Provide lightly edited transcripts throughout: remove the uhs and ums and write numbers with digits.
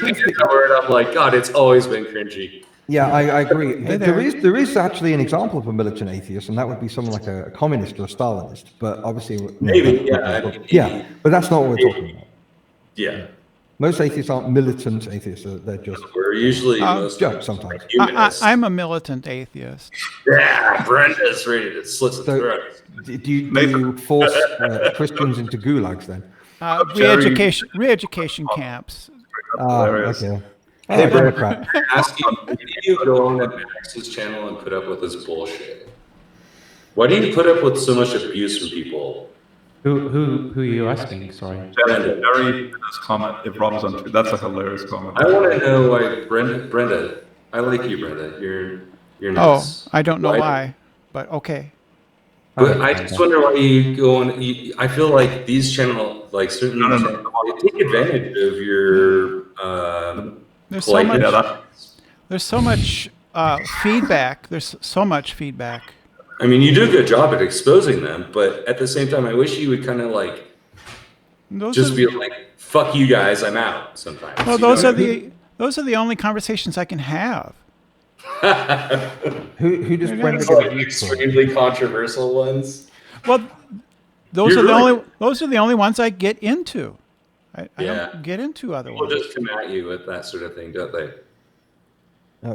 word, I'm like, God, it's always been cringy. Yeah, I agree. There is actually an example of a militant atheist, and that would be someone like a communist or a Stalinist. But obviously, Maybe, but that's not what we're talking about. Yeah. Most atheists aren't militant atheists. They're just We're usually jokes sometimes. I'm a militant atheist. Yeah, Brenda's ready to slit the throat. Do you force Christians into gulags then? Re-education camps. Okay. Hey, Brenda, ask you, why do you go on Max's channel and put up with this bullshit? Why do you put up with so much abuse from people? Who are you asking? Sorry. Very comment. If Rob's on, that's a hilarious comment. I want to know why Brenda. I like you, Brenda. You're nice. Oh, I don't know why, but okay. But I just wonder why you go on. I feel like these channels, like certain channels, they take advantage of your. There's so much feedback. There's so much feedback. I mean, you do a good job at exposing them, but at the same time, I wish you would kind of like be like, "Fuck you guys, I'm out." Sometimes. Well, those are the only conversations I can have. Who does Brenda get extremely controversial ones? Well, those are the only ones I get into. I don't get into other ones. People just come at you with that sort of thing, don't they?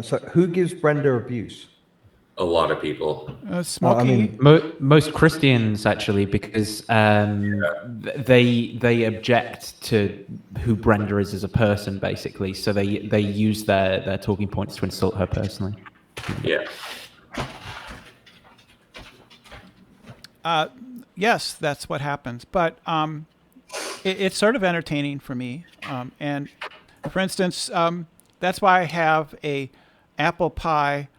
So who gives Brenda abuse? A lot of people. Most Christians actually, because they object to who Brenda is as a person, basically. So they use their talking points to insult her personally. Yeah. Yes, that's what happens. But it's sort of entertaining for me. And for instance, that's why I have a apple pie.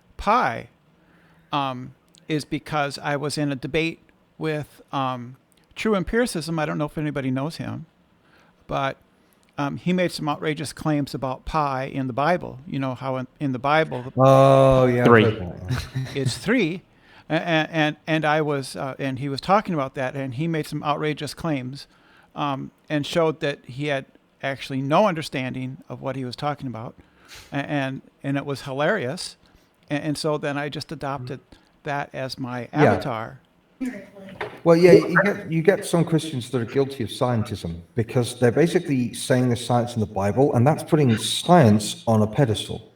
Is because I was in a debate with True Empiricism. I don't know if anybody knows him, but he made some outrageous claims about pi in the Bible. You know how in the Bible, 3. It's 3, and I was and he was talking about that, and he made some outrageous claims, and showed that he had actually no understanding of what he was talking about, and it was hilarious. And so then I just adopted that as my avatar. Well, you get some Christians that are guilty of scientism because they're basically saying there's science in the Bible, and that's putting science on a pedestal.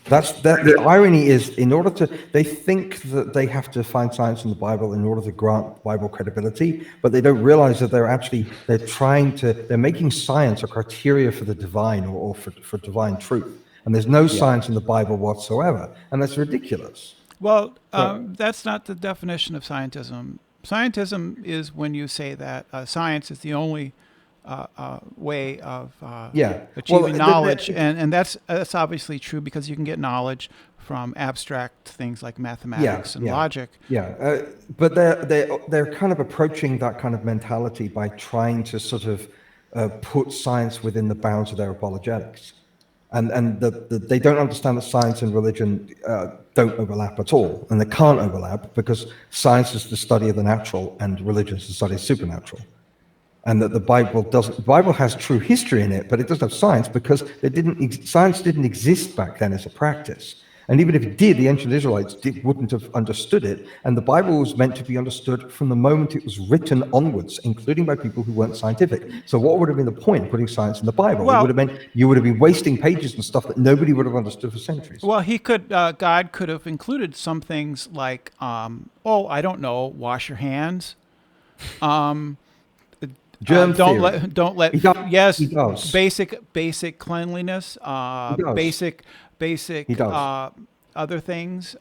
The irony is, they think that they have to find science in the Bible in order to grant Bible credibility, but they don't realize that they're making science a criteria for the divine or for divine truth. And there's no science in the Bible whatsoever, and that's ridiculous. Well, that's not the definition of scientism. Scientism is when you say that science is the only way of achieving knowledge, and that's obviously true because you can get knowledge from abstract things like mathematics and logic. But they're kind of approaching that kind of mentality by trying to sort of put science within the bounds of their apologetics. And they don't understand that science and religion don't overlap at all, and they can't overlap because science is the study of the natural and religion is the study of supernatural, and that the Bible doesn't. The Bible has true history in it, but it doesn't have science because science didn't exist back then as a practice. And even if it did, the ancient Israelites wouldn't have understood it. And the Bible was meant to be understood from the moment it was written onwards, including by people who weren't scientific. So what would have been the point of putting science in the Bible? It would have meant you would have been wasting pages and stuff that nobody would have understood for centuries. Well, God could have included some things like, I don't know, wash your hands. Germ theory. Don't let. He does. Basic cleanliness. Basic other things.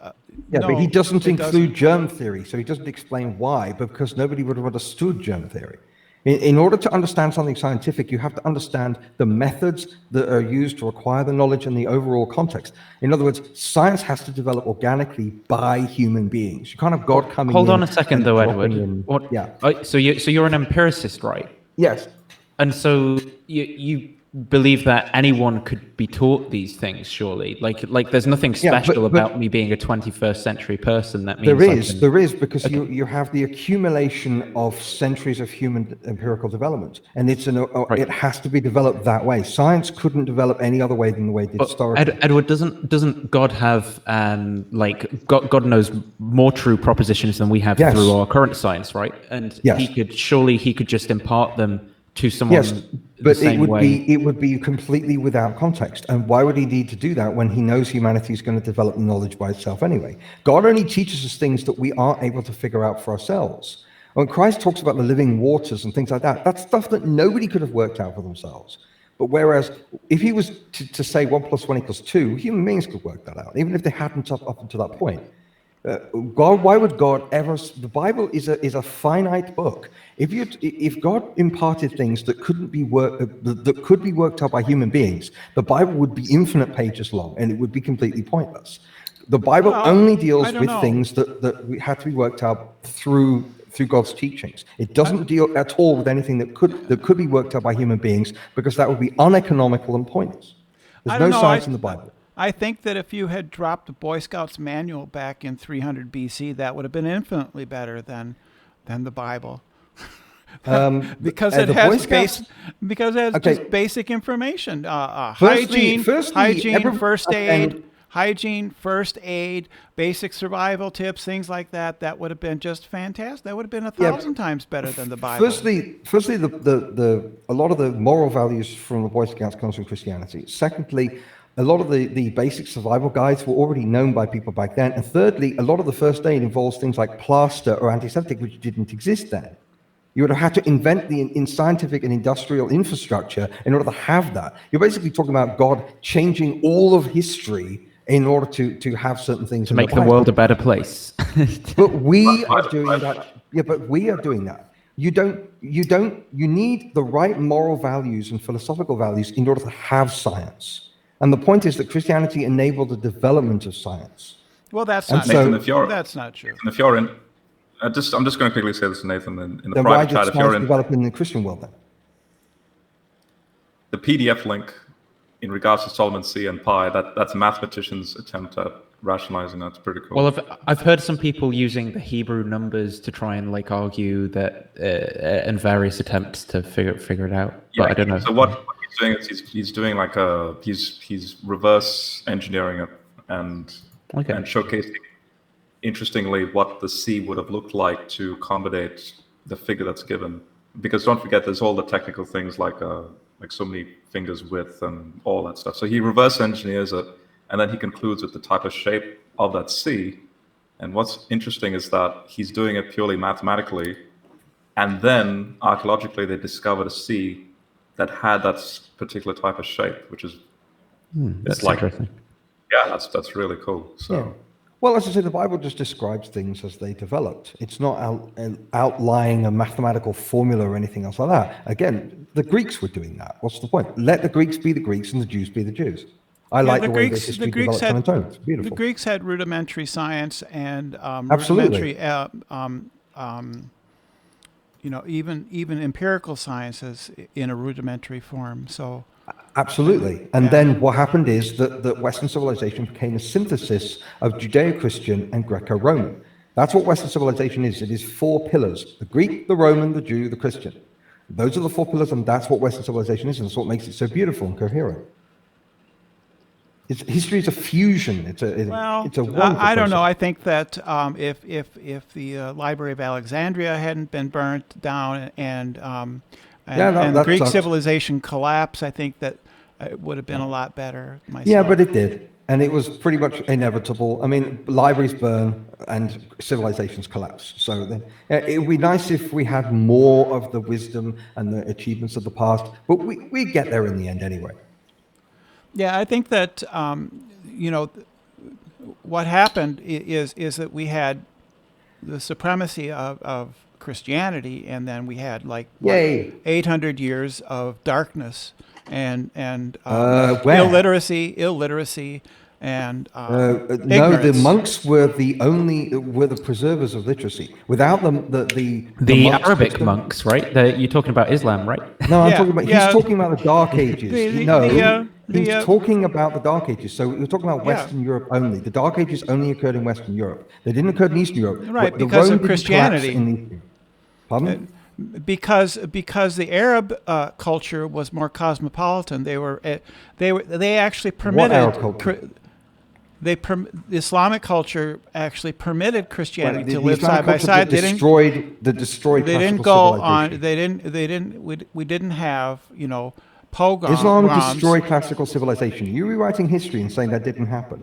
But he doesn't include germ theory, so he doesn't explain why, because nobody would have understood germ theory. In order to understand something scientific, you have to understand the methods that are used to acquire the knowledge and the overall context. In other words, science has to develop organically by human beings. You can't have God coming in. Hold on a second, though, Edward. So you're an empiricist, right? Yes. And so you believe that anyone could be taught these things. Surely, like there's nothing special about me being a 21st century person. That means there is because you have the accumulation of centuries of human empirical development, and it has to be developed that way. Science couldn't develop any other way than the way it did historically. Edward, doesn't God have God knows more true propositions than we have through our current science, right? And he could just impart them to someone. Yes, but it would be completely without context. And why would he need to do that when he knows humanity is going to develop knowledge by itself anyway? God only teaches us things that we aren't able to figure out for ourselves. When Christ talks about the living waters and things like that, that's stuff that nobody could have worked out for themselves. But whereas if he was to say 1 + 1 = 2, human beings could work that out, even if they hadn't up until that point. Why would God ever? The Bible is a finite book. If God imparted things that could be worked out by human beings, the Bible would be infinite pages long, and it would be completely pointless. The Bible only deals with things that had to be worked out through God's teachings. It doesn't deal at all with anything that could be worked out by human beings, because that would be uneconomical and pointless. There's no science in the Bible. I think that if you had dropped the Boy Scouts manual back in 300 BC, that would have been infinitely better than the Bible. Because it has just basic information. Hygiene, first aid, basic survival tips, things like that. That would have been just fantastic. That would have been 1,000 times better than the Bible. Firstly, a lot of the moral values from the Boy Scouts comes from Christianity. Secondly, a lot of the basic survival guides were already known by people back then. And thirdly, a lot of the first aid involves things like plaster or antiseptic, which didn't exist then. You would have had to invent in scientific and industrial infrastructure in order to have that. You're basically talking about God changing all of history in order to have certain things. To make the world a better place. But we are doing that. Yeah, but we are doing that. You need the right moral values and philosophical values in order to have science. And the point is that Christianity enabled the development of science. Well, that's not true. That's not true. If you're in, I'm just going to quickly say this to Nathan in the then private chat. If you're in, developing in the Christian world, then the PDF link in regards to Solomon's sea and pi, that's a mathematician's attempt at rationalizing. That's pretty cool. Well, I've heard some people using the Hebrew numbers to try and argue that, and various attempts to figure it out. But I don't know. So what he's doing is he's doing he's reverse engineering it and showcasing interestingly what the sea would have looked like to accommodate the figure that's given. Because don't forget, there's all the technical things like so many fingers width and all that stuff. So he reverse engineers it, and then he concludes with the type of shape of that sea. And what's interesting is that he's doing it purely mathematically, and then archaeologically they discovered a sea that had that particular type of shape, which is that's interesting. Yeah, that's really cool. So. Yeah. Well, as I say, the Bible just describes things as they developed. It's not outlining a mathematical formula or anything else like that. Again, the Greeks were doing that. What's the point? Let the Greeks be the Greeks and the Jews be the Jews. I like the way this history developed on its own. It's beautiful. The Greeks had rudimentary science and absolutely. Even empirical sciences in a rudimentary form. So. Absolutely. And then what happened is that Western civilization became a synthesis of Judeo-Christian and Greco-Roman. That's what Western civilization is. It is 4 pillars: the Greek, the Roman, the Jew, the Christian. Those are the 4 pillars, and that's what Western civilization is, and that's what makes it so beautiful and coherent. History is a fusion. It's a wonderful I don't know. process. I think that if the Library of Alexandria hadn't been burnt down and the Greek civilization collapsed, I think that it would have been a lot better myself. Yeah, but it did. And it was pretty much inevitable. I mean, libraries burn and civilizations collapse. So then, it would be nice if we had more of the wisdom and the achievements of the past, but we get there in the end anyway. Yeah, I think that, what happened is that we had the supremacy of Christianity, and then we had 800 years of darkness and illiteracy, and No, ignorance. the monks were the preservers of literacy. Without them, the Arabic monks, right? You're talking about Islam, right? No, I'm Yeah, talking about. yeah. He's talking about the Dark Ages. He's talking about the Dark Ages. So we're talking about Western Europe only. The Dark Ages only occurred in Western Europe. They didn't occur in Eastern Europe. Right, The because Rome of didn't collapse Christianity. in Eastern Europe. Pardon? Because the Arab culture was more cosmopolitan. They actually permitted. What Arab culture? The Islamic culture actually permitted Christianity to The live Islamic side by culture side. destroyed They didn't classical go on. civilization. We didn't have pogroms. Islam destroyed classical civilization. You're rewriting history and saying that didn't happen.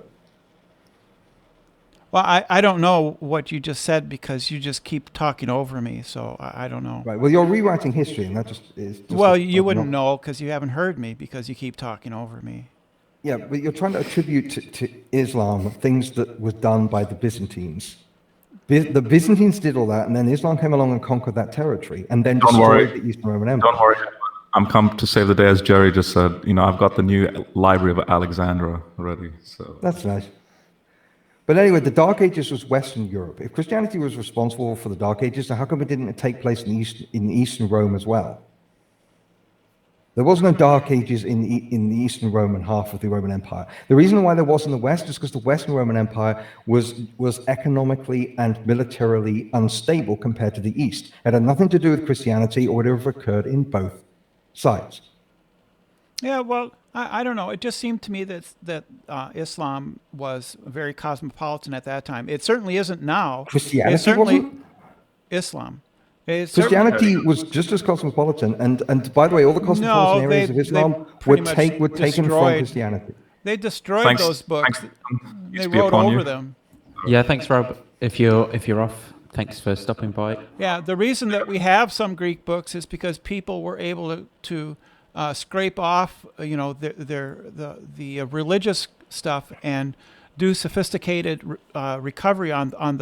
Well, I don't know what you just said because you just keep talking over me, so I don't know. Right. Well, you're rewriting history, and that is. Well, you wouldn't know because you haven't heard me because you keep talking over me. Yeah, but you're trying to attribute to Islam things that were done by the Byzantines. The Byzantines did all that, and then Islam came along and conquered that territory, and then destroyed the Eastern Roman Empire. Don't worry. I'm come to save the day, as Jerry just said. I've got the new Library of Alexandria ready. So that's nice. But anyway, the Dark Ages was Western Europe. If Christianity was responsible for the Dark Ages, then how come it didn't take place in Eastern Rome as well? There was no Dark Ages in the Eastern Roman half of the Roman Empire. The reason why there was in the West is because the Western Roman Empire was economically and militarily unstable compared to the East. It had nothing to do with Christianity or whatever occurred in both sides. Yeah, well, I don't know. It just seemed to me that Islam was very cosmopolitan at that time. It certainly isn't now. Christianity wasn't? Islam. Christianity was just as cosmopolitan, and by the way, all the cosmopolitan areas of Islam were taken from Christianity. They destroyed those books. They wrote over them. Yeah, thanks, Rob. If you're off, thanks for stopping by. Yeah, the reason that we have some Greek books is because people were able to scrape off, the religious stuff and do sophisticated recovery on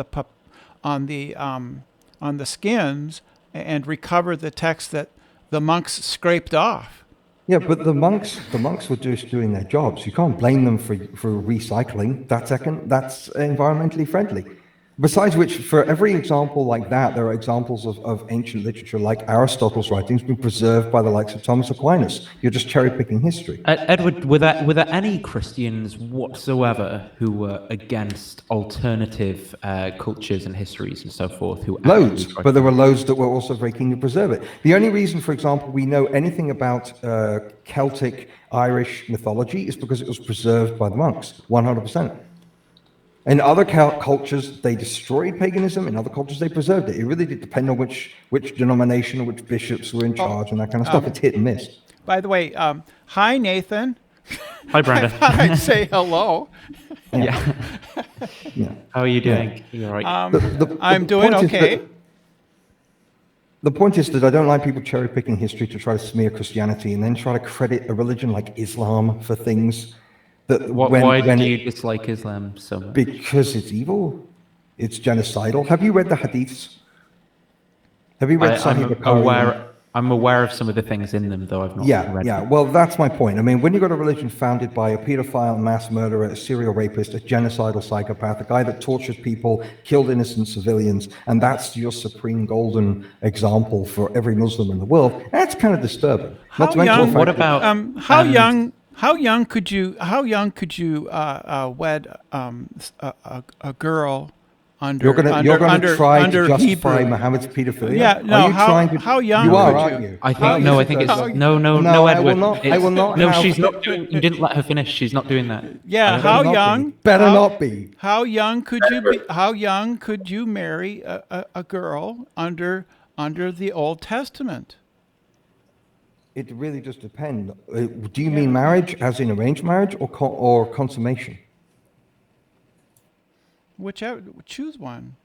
the skins and recover the text that the monks scraped off. Yeah, but the monks were just doing their jobs. You can't blame them for recycling. That's environmentally friendly. Besides which, for every example like that, there are examples of ancient literature like Aristotle's writings being preserved by the likes of Thomas Aquinas. You're just cherry-picking history. Edward, were there any Christians whatsoever who were against alternative cultures and histories and so forth? Loads, but there were loads that were also very keen to preserve it. The only reason, for example, we know anything about Celtic Irish mythology is because it was preserved by the monks, 100%. In other cultures, they destroyed paganism. In other cultures, they preserved it. It really did depend on which denomination or which bishops were in charge and that kind of stuff. It's hit and miss. By the way, hi, Nathan. Hi, Brenda. I thought I'd say hello. Yeah. Yeah. How are you doing? You all right? I'm doing okay. The point is that I don't like people cherry-picking history to try to smear Christianity and then try to credit a religion like Islam for things. Why do you dislike Islam so much? Because it's evil. It's genocidal. Have you read the Hadiths? Have you read Sahih Bukhari? I'm aware of some of the things in them, though I've not read them. Yeah. Well, that's my point. I mean, when you've got a religion founded by a pedophile, mass murderer, a serial rapist, a genocidal psychopath, a guy that tortures people, killed innocent civilians, and that's your supreme golden example for every Muslim in the world, that's kind of disturbing. How young could you wed a girl under? You're going to try to justify Hebrew. Muhammad's pedophilia. Yeah, no. How young? You are, could aren't you? you? I think it's no, Edward. I will not. No, she's not doing. You didn't let her finish. She's not doing that. Yeah, how young? Better not be. How young could you be? How young could you marry a girl under the Old Testament? It really does depend. Do you mean marriage, as in arranged marriage, or consummation? Whichever, choose one.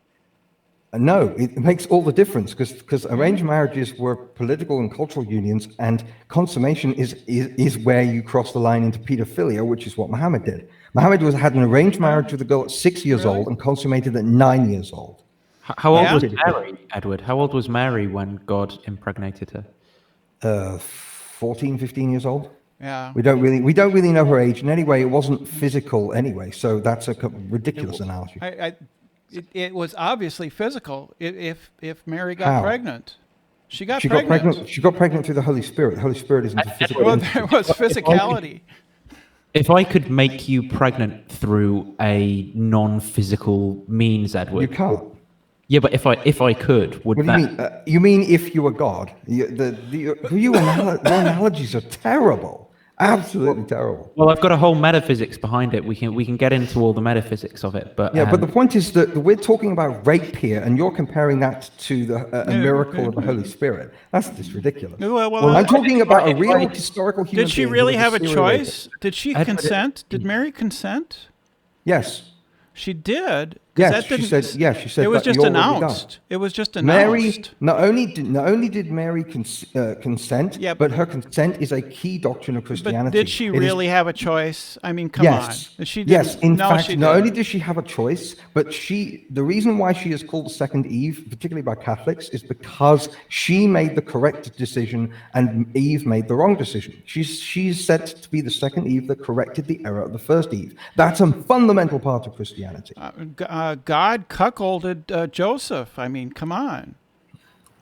No, it makes all the difference because arranged marriages were political and cultural unions, and consummation is where you cross the line into pedophilia, which is what Muhammad did. Muhammad had an arranged marriage with a girl at 6 years old and consummated at 9 years old. How old was Mary, Edward? How old was Mary when God impregnated her? 14, 15 years old. Yeah. We don't really know her age, and anyway, it wasn't physical anyway. So that's a ridiculous analogy. It was obviously physical. If Mary got pregnant, she got She pregnant. got pregnant through the Holy Spirit. The Holy Spirit isn't a physical. Well, there was physicality. If I could make you pregnant through a non-physical means, Edward, You can't. Yeah, but if I could, would What do you mean? You mean if you were God? Your analogies are terrible. Absolutely terrible. Well, I've got a whole metaphysics behind it. We can get into all the metaphysics of it, but yeah. But the point is that we're talking about rape here, and you're comparing that to a miracle of the Holy Spirit. That's just ridiculous. Well, I'm talking about a real historical human being. Did she really have a choice? Rapist. Did she consent? Did Mary consent? Yes. She did. Yes, she said. It was just announced. It was just announced. Not only did Mary consent, but her consent is a key doctrine of Christianity. But did she really have a choice? I mean, come on. She didn't. Yes, in fact, not only did she have a choice, but the reason why she is called the second Eve, particularly by Catholics, is because she made the correct decision and Eve made the wrong decision. She's said to be the second Eve that corrected the error of the first Eve. That's a fundamental part of Christianity. God cuckolded Joseph. I mean, come on.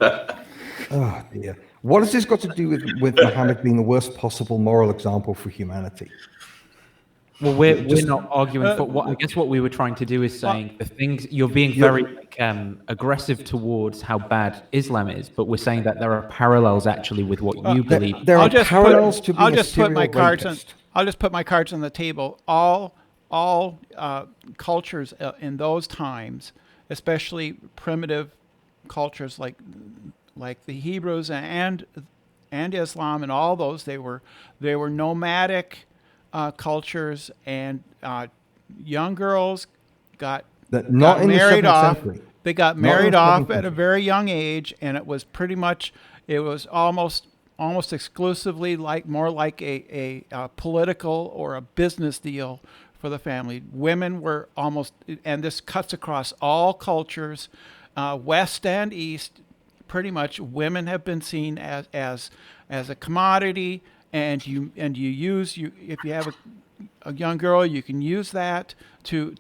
Oh dear. What has this got to do with Muhammad being the worst possible moral example for humanity? Well, we're not arguing for what. I guess what we were trying to do is saying the things you're being very aggressive towards how bad Islam is, but we're saying that there are parallels actually with what you believe. There are parallels to being a serial rapist. I'll just put my cards on the table. All cultures in those times, especially primitive cultures like the Hebrews and Islam and all those, they were nomadic cultures, and young girls got married off. They got married off at a very young age, and it was almost exclusively more like a political or a business deal for the family. Women were and this cuts across all cultures, West and East. Pretty much, women have been seen as a commodity, and if you have a young girl, you can use that to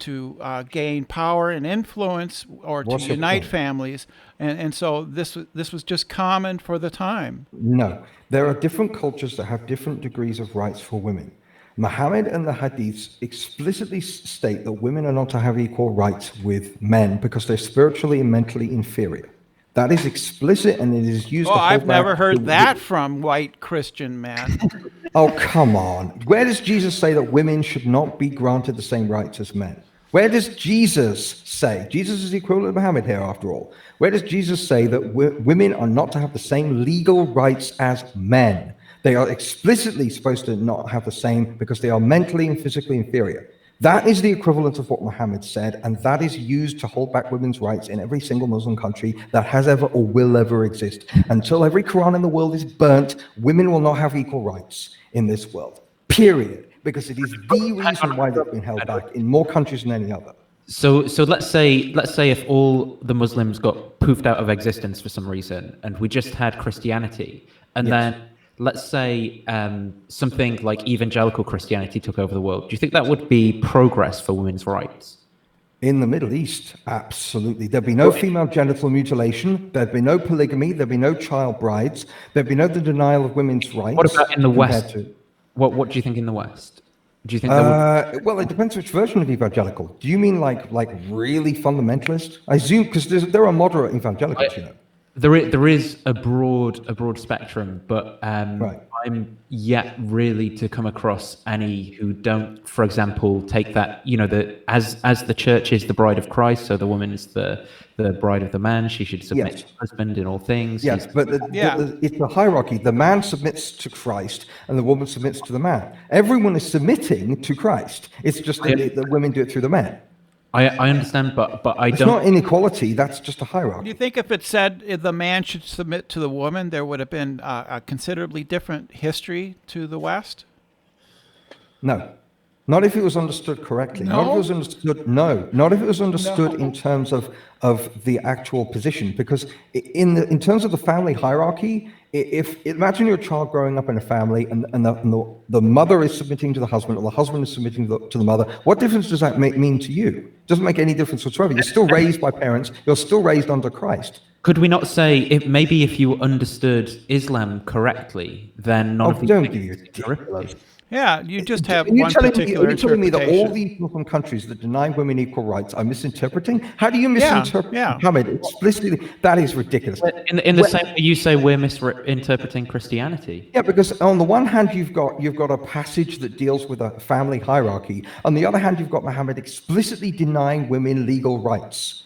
gain power and influence, or to unite families, and so this was just common for the time. No, there are different cultures that have different degrees of rights for women. Muhammad and the Hadiths explicitly state that women are not to have equal rights with men because they're spiritually and mentally inferior. That is explicit, and it is used. I've never heard that from white Christian men. Oh, come on. Where does Jesus say that women should not be granted the same rights as men? Where does Jesus say? Jesus is the equivalent of Muhammad here, after all. Where does Jesus say that women are not to have the same legal rights as men? They are explicitly supposed to not have the same because they are mentally and physically inferior. That is the equivalent of what Muhammad said, and that is used to hold back women's rights in every single Muslim country that has ever or will ever exist. Until every Quran in the world is burnt, women will not have equal rights in this world. Period. Because it is the reason why they've been held back in more countries than any other. So let's say if all the Muslims got poofed out of existence for some reason, and we just had Christianity, and then let's say something like evangelical Christianity took over the world. Do you think that would be progress for women's rights? In the Middle East, absolutely. There'd be no female genital mutilation. There'd be no polygamy. There'd be no child brides. There'd be no denial of women's rights. What about in the West? What do you think in the West? Do you think that would... Well, it depends which version of evangelical. Do you mean like really fundamentalist? I assume, because there are moderate evangelicals, you know. There is a broad spectrum, but I'm yet really to come across any who don't, for example, take that, as the church is the bride of Christ, so the woman is the bride of the man. She should submit to her husband in all things. Yes, but it's a hierarchy. The man submits to Christ, and the woman submits to the man. Everyone is submitting to Christ. It's just that the women do it through the men. I understand, but I don't... It's not inequality, that's just a hierarchy. Do you think if it said the man should submit to the woman, there would have been a considerably different history to the West? No. Not if it was understood correctly. Not if it was understood. No, not if it was understood in terms of the actual position. Because in terms of the family hierarchy, if imagine you're a child growing up in a family, and the mother is submitting to the husband, or the husband is submitting to the mother. What difference does that mean to you? It doesn't make any difference whatsoever. You're still raised by parents. You're still raised under Christ. Could we not say if you understood Islam correctly, then none of these don't things do you. Yeah, you just have Are you one telling particular me, are you telling me that all interpretation. these Muslim countries that deny women equal rights are misinterpreting? How do you misinterpret Muhammad explicitly? That is ridiculous. In the same way you say we're misinterpreting Christianity. Yeah, because on the one hand you've got a passage that deals with a family hierarchy. On the other hand, you've got Muhammad explicitly denying women legal rights.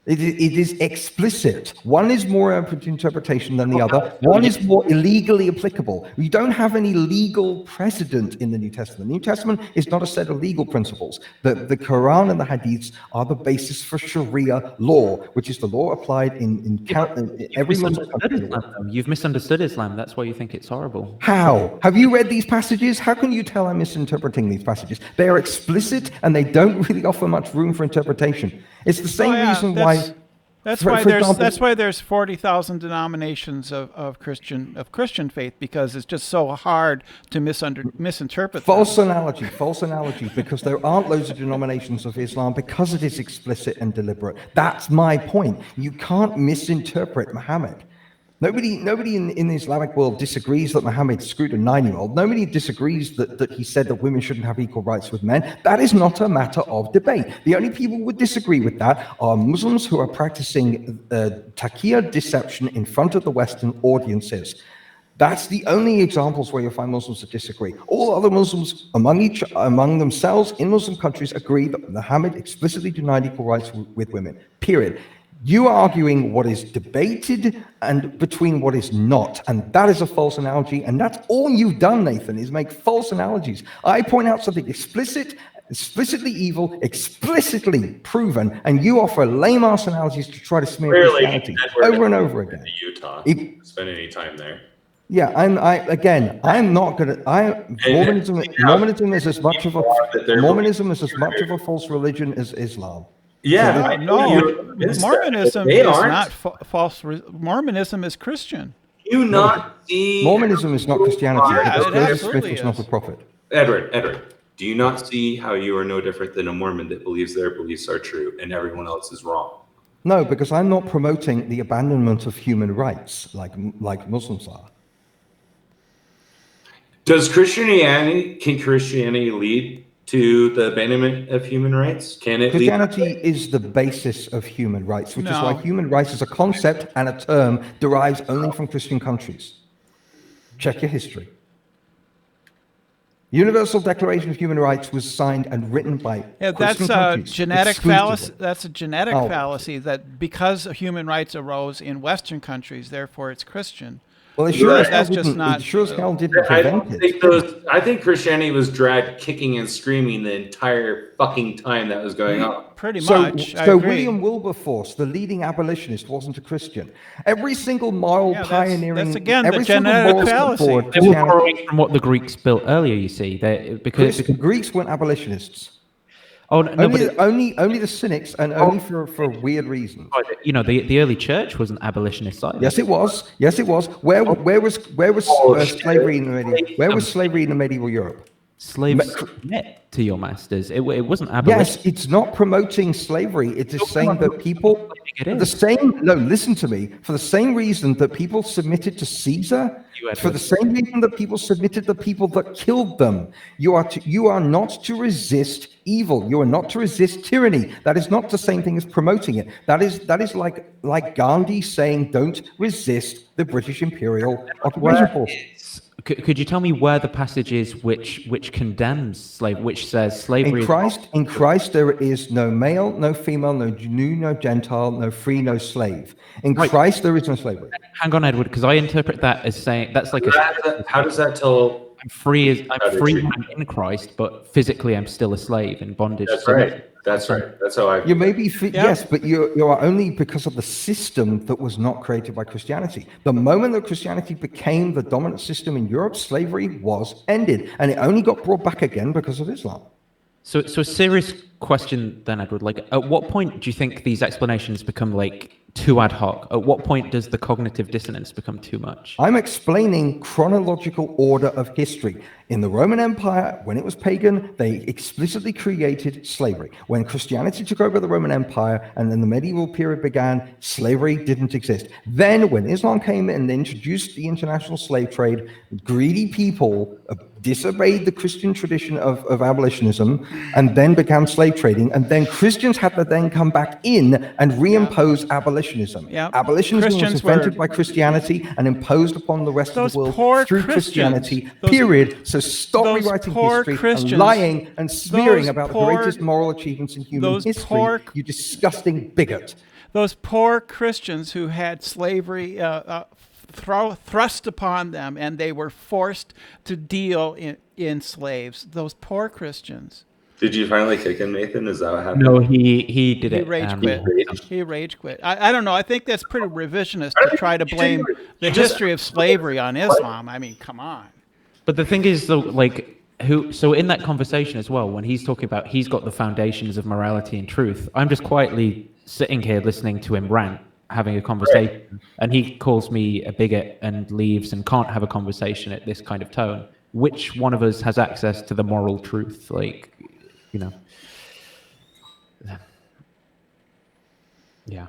It is explicit. One is more open to interpretation than the other. One is more illegally applicable. You don't have any legal precedent in the New Testament. The New Testament is not a set of legal principles. The Quran and the Hadiths are the basis for Sharia law, which is the law applied in every Muslim country. You've misunderstood Islam. That's why you think it's horrible. How? Have you read these passages? How can you tell I'm misinterpreting these passages? They are explicit and they don't really offer much room for interpretation. It's the same reason why. That's why there's 40,000 denominations of Christian faith, because it's just so hard to misinterpret. False analogy, because there aren't loads of denominations of Islam because it is explicit and deliberate. That's my point. You can't misinterpret Muhammad. Nobody in the Islamic world disagrees that Muhammad screwed a 9-year-old. Nobody disagrees that he said that women shouldn't have equal rights with men. That is not a matter of debate. The only people who would disagree with that are Muslims who are practicing taqiyya, deception, in front of the Western audiences. That's the only examples where you'll find Muslims that disagree. All other Muslims among themselves in Muslim countries agree that Muhammad explicitly denied equal rights with women, period. You are arguing what is debated and between what is not, and that is a false analogy, and that's all you've done, Nathan, is make false analogies. I point out something explicitly evil, explicitly proven, and you offer lame-ass analogies to try to smear Christianity over and over again. Utah, spend any time there. Yeah, I'm not gonna. Mormonism is as much of a false religion as Islam. Yeah, Mormonism is not false. Mormonism is Christian. Do you not see Mormonism is not Christianity. Yeah, Joseph Smith was not a prophet. Edward, do you not see how you are no different than a Mormon that believes their beliefs are true and everyone else is wrong? No, because I'm not promoting the abandonment of human rights like Muslims are. Can Christianity lead to the abandonment of human rights? Can it? Christianity is the basis of human rights, which is why human rights as a concept and a term derives only from Christian countries. Check your history. Universal Declaration of Human Rights was signed and written by Christian countries. Genetic fallacy. That's a genetic fallacy that because human rights arose in Western countries, therefore it's Christian. Well, it sure as hell didn't prevent it. I think Christianity was dragged kicking and screaming the entire fucking time that was going on. Pretty much. So William Wilberforce, the leading abolitionist, wasn't a Christian. Every single moral pioneering... That's again the genetic fallacy. They were borrowing from what the Greeks built earlier, you see. Because the Greeks weren't abolitionists. Oh, no, only the cynics, and only for weird reasons. You know, the early church wasn't abolitionist either. Yes, it was. Where was slavery in the medieval? Where was slavery in the medieval Europe? Slaves submit to your masters. It wasn't abolition. Yes, it's not promoting slavery. It is saying that people listen to me. For the same reason that people submitted to Caesar, for the same reason that people submitted to the people that killed them. You are not to resist evil. You are not to resist tyranny. That is not the same thing as promoting it. That is like Gandhi saying, "Don't resist the British imperial occupation force." Could you tell me where the passage is which condemns slavery, which says slavery? In Christ there is no male, no female, no Jew, no Gentile, no free, no slave. In Christ there is no slavery. Hang on, Edward, because I interpret that as saying that's like how does that tell I'm free when I'm in Christ, but physically I'm still a slave in bondage. That's right. That's right. That's how I. You may be yes, but you are only because of the system that was not created by Christianity. The moment that Christianity became the dominant system in Europe, slavery was ended, and it only got brought back again because of Islam. So a serious question then, Edward. Like, at what point do you think these explanations become like too ad hoc? At what point does the cognitive dissonance become too much? I'm explaining chronological order of history. In the Roman Empire, when it was pagan, they explicitly created slavery. When Christianity took over the Roman Empire and then the medieval period began, slavery didn't exist. Then when Islam came in and introduced the international slave trade, greedy people disobeyed the Christian tradition of abolitionism and then began slave trading. And then Christians had to then come back in and reimpose abolitionism. Yep. Abolitionism Christians was invented by Christianity and imposed upon the rest of the world through Christianity, Those- period. So stop those rewriting poor history Christians- and lying and smearing those about poor- the greatest moral achievements in human those history, poor- you disgusting bigot. Those poor Christians who had slavery thrust upon them, and they were forced to deal in slaves. Those poor Christians. Did you finally kick him, Nathan? Is that what happened? No, he did He it. rage quit. He rage quit. I don't know. I think that's pretty revisionist to try to blame the history of slavery on Islam. I mean, come on. But the thing is, though, like, so in that conversation as well, when he's talking about he's got the foundations of morality and truth, I'm just quietly sitting here listening to him rant, having a conversation, and he calls me a bigot and leaves and can't have a conversation at this kind of tone. Which one of us has access to the moral truth? Like, you know. Yeah.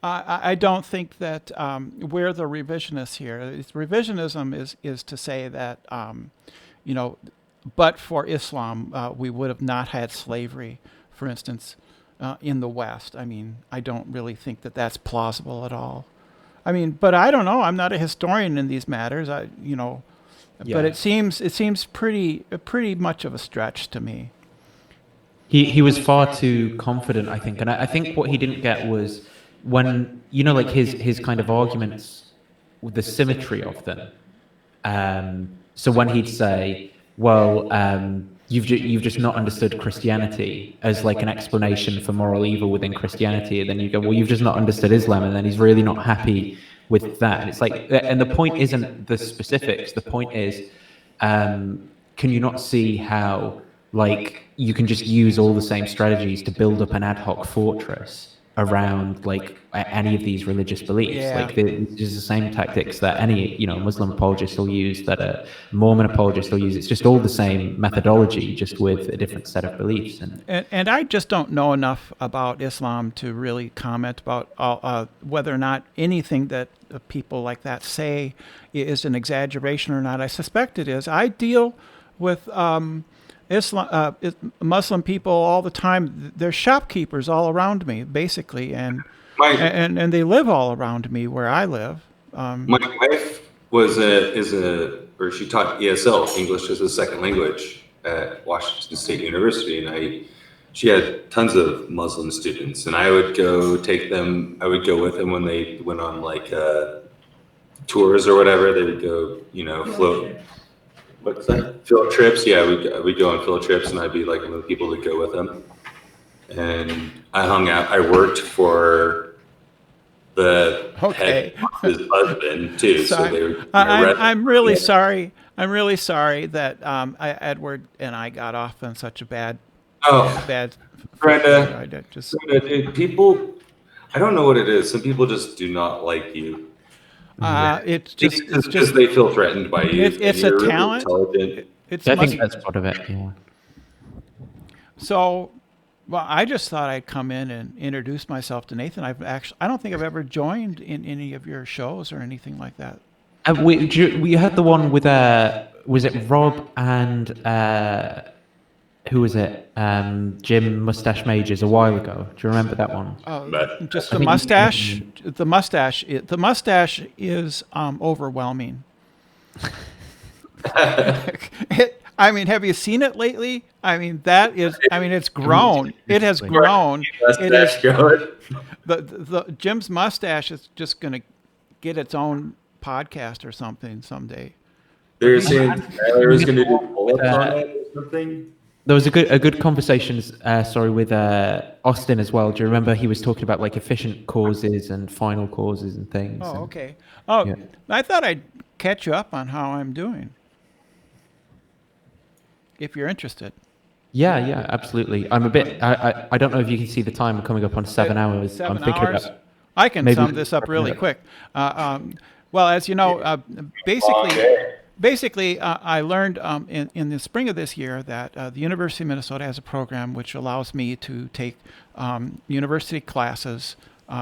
I don't think that we're the revisionists here. Revisionism is to say that, but for Islam, we would have not had slavery, for instance, in the West. I mean, I don't really think that that's plausible at all. I mean, but I don't know. I'm not a historian in these matters. But it seems pretty much of a stretch to me. He was far too confident, I think, and I think what he didn't get was when like his kind of arguments with the symmetry of them. So when he'd say, "Well, you've just not understood Christianity," as like an explanation for moral evil within Christianity, and then you go, "Well, you've just not understood Islam," and then he's really not happy with that. And it's like, and the point isn't the specifics. The point is, can you not see how like you can just use all the same strategies to build up an ad hoc fortress around like any of these religious beliefs? Yeah. Like it's just the same tactics that any Muslim apologist will use, that a Mormon apologist will use. It's just all the same methodology, just with a different set of beliefs. And I just don't know enough about Islam to really comment about whether or not anything that people like that say is an exaggeration or not. I suspect it is. I deal with Muslim people all the time. They're shopkeepers all around me, basically, and they live all around me where I live. My wife she taught ESL, English as a Second Language, at Washington State University, and she had tons of Muslim students, and I would go with them when they went on like tours or whatever. They would go, float. What's that? Field trips. Yeah, we'd go on field trips, and I'd be like one of the people that go with them. And I hung out. I worked for the head of his husband too. Sorry. So they were. I'm really sorry. I'm really sorry that Edward and I got off on such a bad. Brenda, dude, people. I don't know what it is. Some people just do not like you. It's just because they feel threatened by you. It's a talent. Really I think that's part of it. Yeah. So, well, I just thought I'd come in and introduce myself to Nathan. I don't think I've ever joined in any of your shows or anything like that. We had the one with was it Rob and who was it? Jim Mustache Majors a while ago. Do you remember that one? Just the mustache. The mustache is overwhelming. I mean, have you seen it lately? I mean, it's grown. It has grown. It is the Jim's mustache is just going to get its own podcast or something someday. They're saying Tyler was going to do pull-ups on it or something. There was a good conversation, with Austin as well. Do you remember he was talking about like efficient causes and final causes and things? Oh, and, okay. Oh, yeah. I thought I'd catch you up on how I'm doing, if you're interested. Yeah, absolutely. I'm a bit. I don't know if you can see the time. I'm coming up on 7 hours. 7 I'm thinking hours? about. I can maybe- sum this up really quick. Well, as you know, basically, I learned in the spring of this year that the University of Minnesota has a program which allows me to take university classes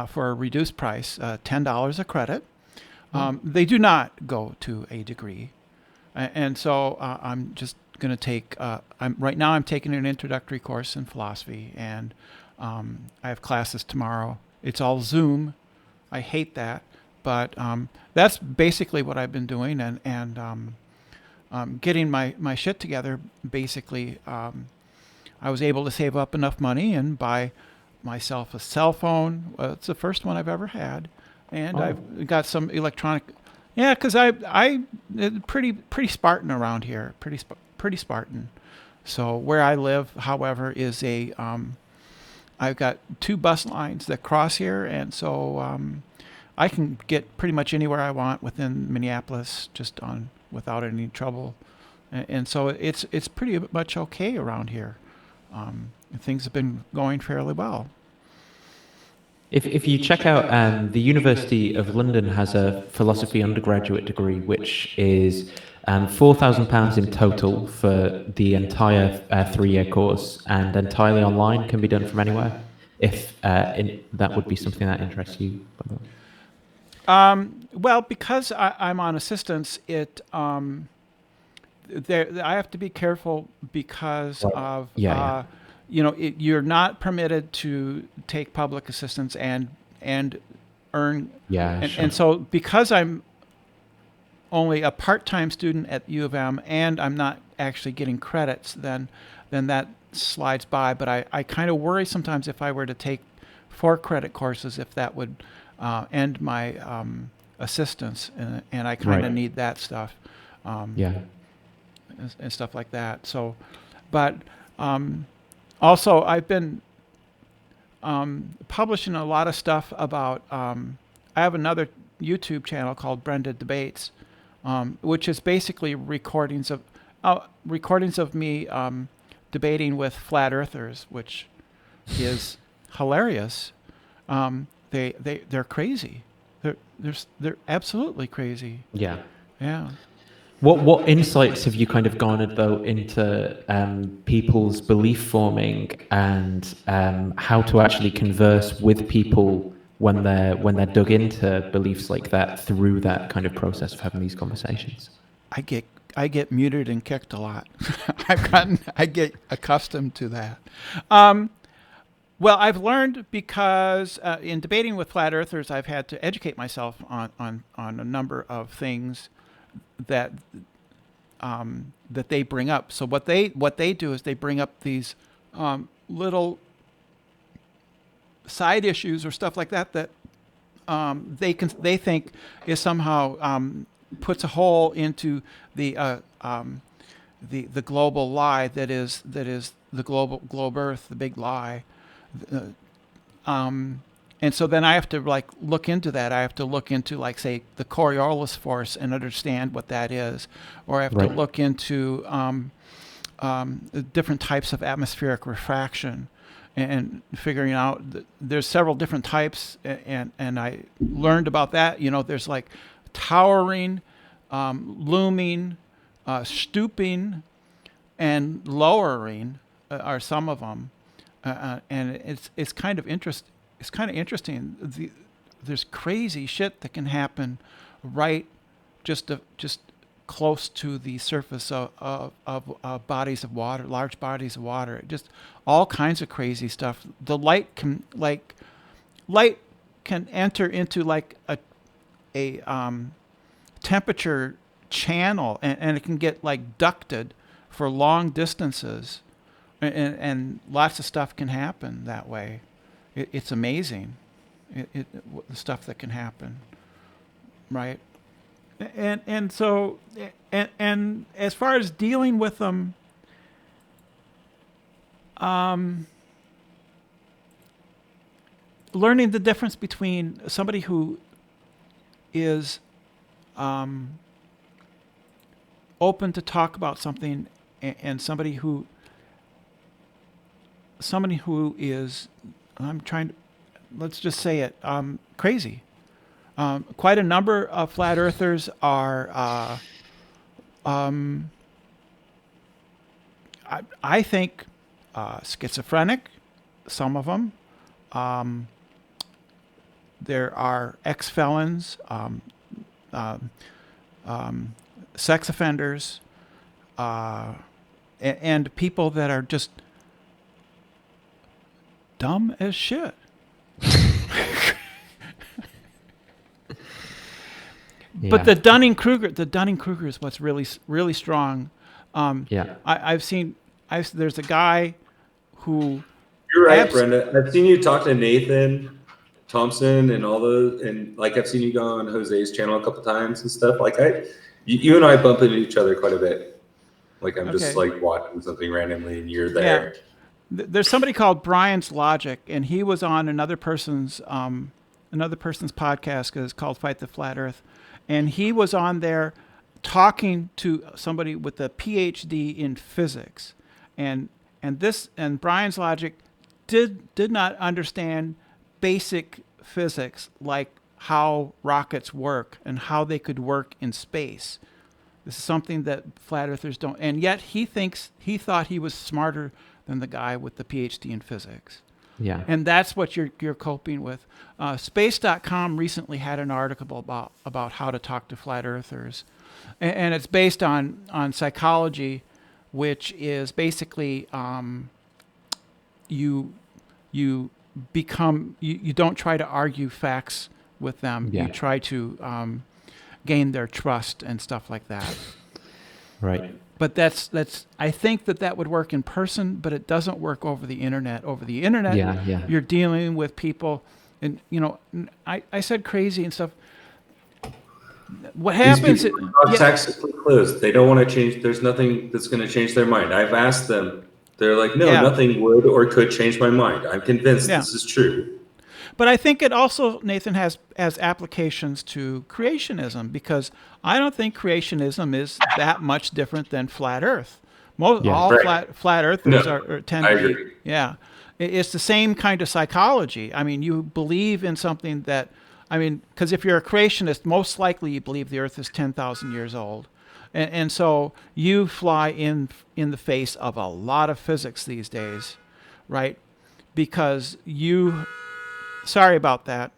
for a reduced price, $10 a credit. They do not go to a degree. And so I'm just going to take, right now I'm taking an introductory course in philosophy, and I have classes tomorrow. It's all Zoom. I hate that. But that's basically what I've been doing, and getting my shit together. Basically, I was able to save up enough money and buy myself a cell phone. It's the first one I've ever had, and I've got some electronic. Yeah, because I pretty Spartan around here, pretty Spartan. So where I live, however, is I've got 2 bus lines that cross here, and so I can get pretty much anywhere I want within Minneapolis without any trouble, and so it's pretty much okay around here. Things have been going fairly well. If you check out the University of London has a philosophy undergraduate degree, which is £4,000 in total for the entire 3-year course, and entirely online, can be done from anywhere. If that would be something that interests you. Well, because I'm on assistance, I have to be careful because of you're not permitted to take public assistance and earn. And so because I'm only a part-time student at U of M and I'm not actually getting credits, then that slides by. But I kind of worry sometimes if I were to take 4 credit courses, if that would end my assistance, and I kind of need that stuff, and stuff like that. So, but also I've been publishing a lot of stuff about. I have another YouTube channel called Brenda Debates, which is basically recordings of me debating with flat earthers, which is hilarious. They're crazy. They're absolutely crazy. Yeah. What insights have you kind of garnered though into people's belief forming and how to actually converse with people when they're dug into beliefs like that through that kind of process of having these conversations? I get muted and kicked a lot. I get accustomed to that. Well, I've learned because in debating with flat earthers, I've had to educate myself on a number of things that that they bring up. So what they do is they bring up these little side issues or stuff like that they think is somehow puts a hole into the global lie that is the globe Earth, the big lie. And so then I have to look into that. I have to look into say the Coriolis force and understand what that is, or I have to look into different types of atmospheric refraction and figuring out that there's several different types. And I learned about that. There's towering, looming, stooping, and lowering are some of them. And it's kind of interesting. It's kind of interesting. There's crazy shit that can happen right just close to the surface of bodies of water, large bodies of water. Just all kinds of crazy stuff. The light can enter into a temperature channel, and it can get ducted for long distances. And lots of stuff can happen that way. It's amazing, the stuff that can happen, right? And so and as far as dealing with them, learning the difference between somebody who is open to talk about something and somebody who is, let's just say it, crazy. Quite a number of flat earthers are, I think, schizophrenic, some of them. There are ex-felons, sex offenders, and people that are just dumb as shit. But the Dunning-Kruger is what's really strong. There's a guy who. You're right, Brenda. I've seen you talk to Nathan Thompson and all those, and like I've seen you go on Jose's channel a couple times and stuff. Like you and I bump into each other quite a bit. Like I'm just like watching something randomly and you're there. Yeah. There's somebody called Brian's Logic, and he was on another person's podcast is called Fight the Flat Earth, and he was on there talking to somebody with a PhD in physics, and Brian's Logic did not understand basic physics like how rockets work and how they could work in space. This is something that flat earthers don't, and yet he thought he was smarter than the guy with the PhD in physics. Yeah. And that's what you're coping with. Space.com recently had an article about how to talk to flat earthers, and it's based on psychology, which is basically you don't try to argue facts with them. Yeah. You try to gain their trust and stuff like that. Right. But that's I think that would work in person, but it doesn't work over the internet. Over the internet, you're dealing with people, and I said crazy and stuff. What happens? These people are tactically closed. They don't want to change. There's nothing that's going to change their mind. I've asked them. They're like, no, nothing would or could change my mind. I'm convinced this is true. But I think it also, Nathan, has applications to creationism, because I don't think creationism is that much different than flat Earth. Flat Earthers tend to be. Yeah, it's the same kind of psychology. I mean, you believe in something that, because if you're a creationist, most likely you believe the Earth is 10,000 years old. And so you fly in the face of a lot of physics these days, right? Because sorry about that.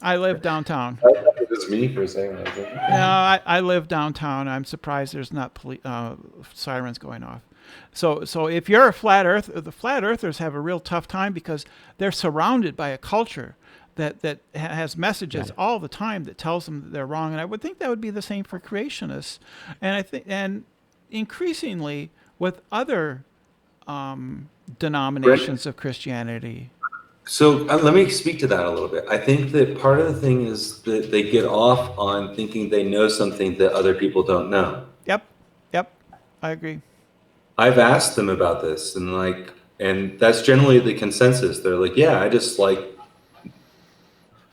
I live downtown. It was me for a second. No, I live downtown. I'm surprised there's not sirens going off. So if you're a flat Earth, the flat earthers have a real tough time because they're surrounded by a culture that has messages all the time that tells them that they're wrong. And I would think that would be the same for creationists. And increasingly with other denominations of Christianity. So let me speak to that a little bit. I think that part of the thing is that they get off on thinking they know something that other people don't know. Yep, I agree. I've asked them about this, and that's generally the consensus. They're like, yeah, I just like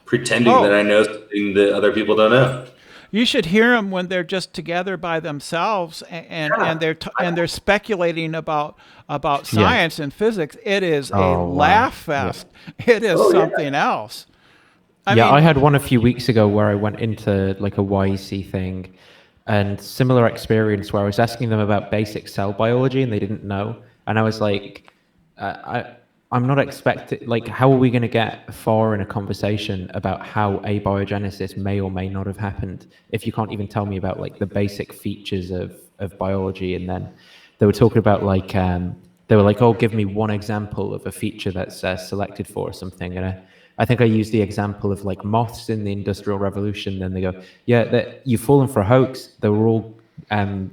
pretending that I know something that other people don't know. You should hear them when they're just together by themselves and they're speculating about science and physics. It is a laugh fest. Yeah. It is something else. I had one a few weeks ago where I went into like a YEC thing, and similar experience where I was asking them about basic cell biology and they didn't know, and I was like, I'm not expecting, like, how are we going to get far in a conversation about how abiogenesis may or may not have happened if you can't even tell me about like the basic features of biology? And then they were talking about like, they were like, oh, give me one example of a feature that's selected for or something. And I think I used the example of like moths in the Industrial Revolution. Then they go, yeah, you've fallen for a hoax. They were all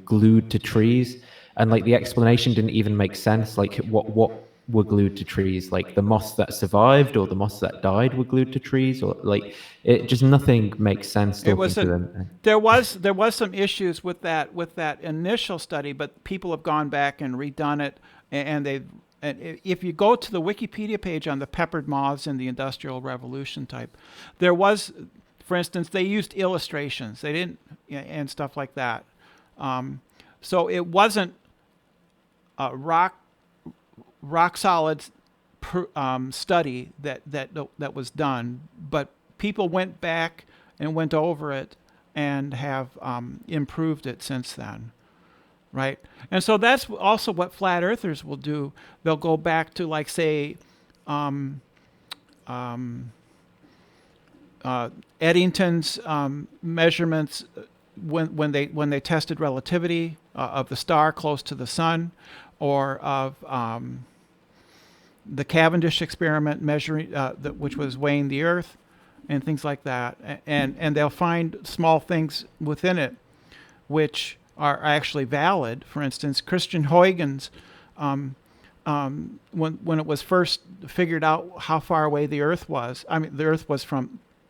glued to trees. And like the explanation didn't even make sense. Like what were glued to trees, like the moss that survived or the moss that died were glued to trees, or like it just nothing makes sense talking to them. There was some issues with that initial study, but people have gone back and redone it, and if you go to the Wikipedia page on the peppered moths in the Industrial Revolution type, there was, for instance, they used illustrations. They didn't, and stuff like that. So it wasn't a rock solid study that was done, but people went back and went over it and have improved it since then, right? And so that's also what flat earthers will do. They'll go back to, like, say, Eddington's measurements when they tested relativity of the star close to the sun, or of the Cavendish experiment measuring which was weighing the Earth, and things like that, and they'll find small things within it which are actually valid. For instance, Christian Huygens, when it was first figured out how far away the Earth was,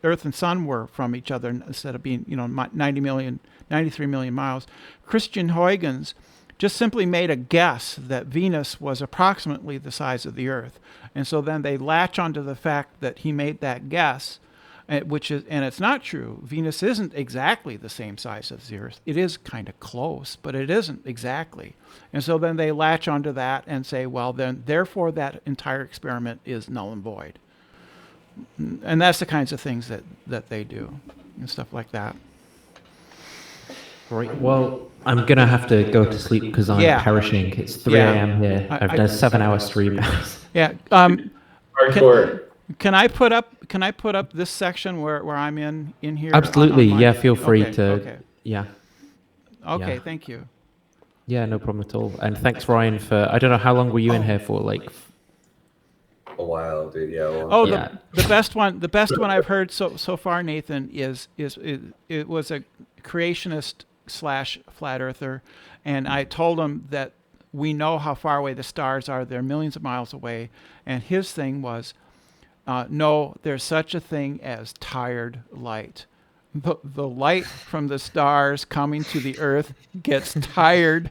Earth and Sun were from each other instead of being 93 million miles. Christian Huygens just simply made a guess that Venus was approximately the size of the Earth, and so then they latch onto the fact that he made that guess, and it's not true. Venus isn't exactly the same size as the Earth. It is kind of close, but it isn't exactly. And so then they latch onto that and say, well, then therefore that entire experiment is null and void. And that's the kinds of things that they do and stuff like that. Right. Well, I'm gonna have to go to sleep because I'm perishing. It's 3 a.m. here. I've done a 7-hour stream now. Yeah. Hardcore. Can I put up this section where I'm in here? Absolutely. On Yeah. Feel free to. Okay. Yeah. Okay. Yeah. Thank you. Yeah. No problem at all. And thanks, Ryan, for. I don't know how long were you in here for? Like. A while, dude. Yeah. The best one I've heard so far, Nathan, is it was a creationist / flat earther, and I told him that we know how far away the stars are. They're millions of miles away, and his thing was, no, there's such a thing as tired light. The light from the stars coming to the Earth gets tired.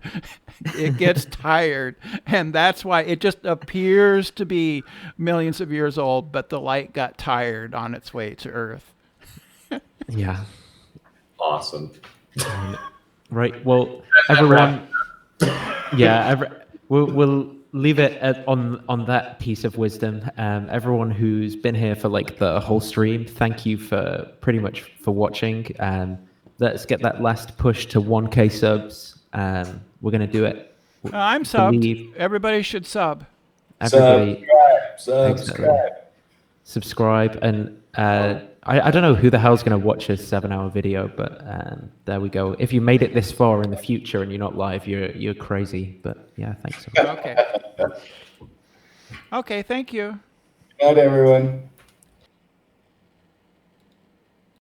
It gets tired, and that's why it just appears to be millions of years old, but the light got tired on its way to Earth. Yeah. Awesome. Right. Well, everyone. Yeah. We'll leave it on that piece of wisdom. Everyone who's been here for like the whole stream, thank you for pretty much for watching. Let's get that last push to 1K subs. We're gonna do it. I'm subbed. Everybody should sub. Everybody Subscribe. And I don't know who the hell's going to watch a 7-hour video, but there we go. If you made it this far in the future and you're not live, you're crazy. But yeah, thanks. Okay. Okay, thank you. Good night, everyone.